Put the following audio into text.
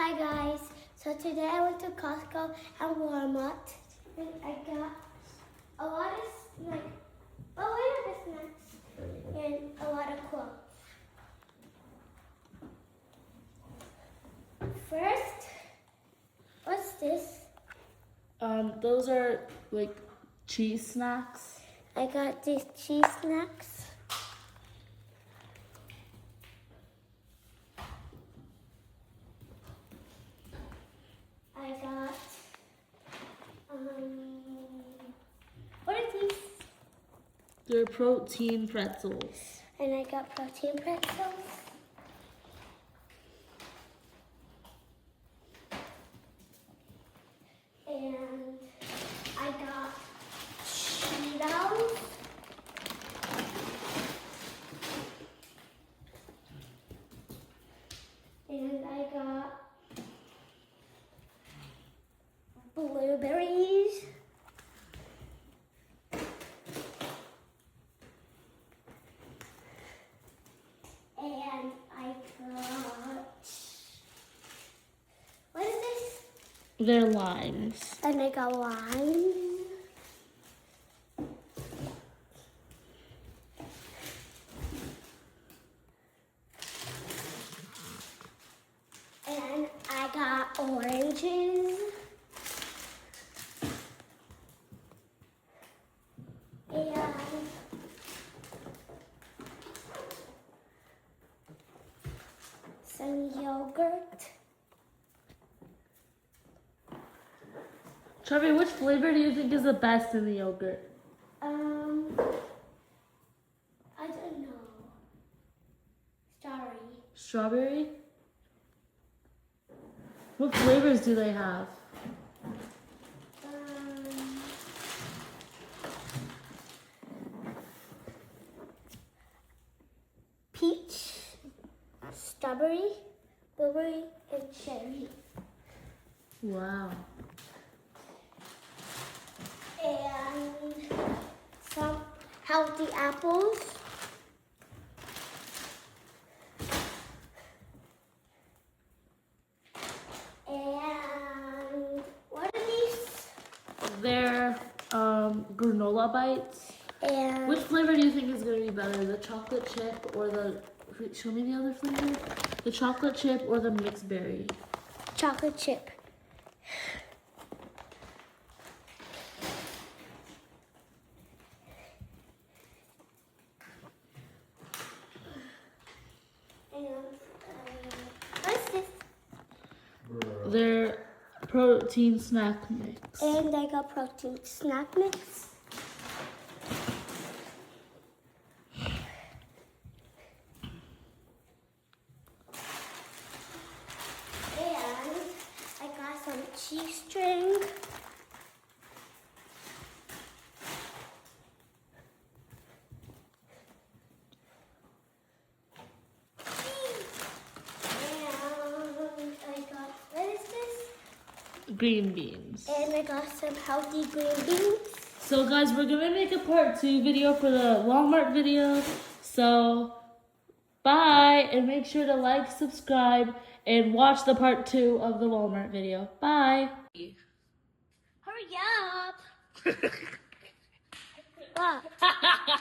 Hi guys, so today I went to Costco and Walmart and I got a lot of snacks and a lot of clothes. First, what's this? Those are like cheese snacks. I got these cheese snacks. I got, what are these? They're protein pretzels. And I got protein pretzels. And I got Cheetos. And I got blueberries. And I got, what is this? They're limes. And I got lime. And I got oranges. And some yogurt. Charlie, which flavor do you think is the best in the yogurt? I don't know. Strawberry. Strawberry? What flavors do they have? Peach, strawberry, blueberry, and cherry. Wow. And some healthy apples. And what are these? They're granola bites. And Which flavor do you think is going to be better? The chocolate chip or the... Show me the other flavor. The chocolate chip or the mixed berry? chocolate chip. And what's this? They're protein snack mix. And I got protein snack mix. And I got some cheese string. And I got, what is this? Green beans. And I got some healthy green beans. So guys, we're gonna make a part 2 video for the Walmart video. So bye, and make sure to like, subscribe, and watch the part 2 of the Walmart video. Bye. Hurry up! What?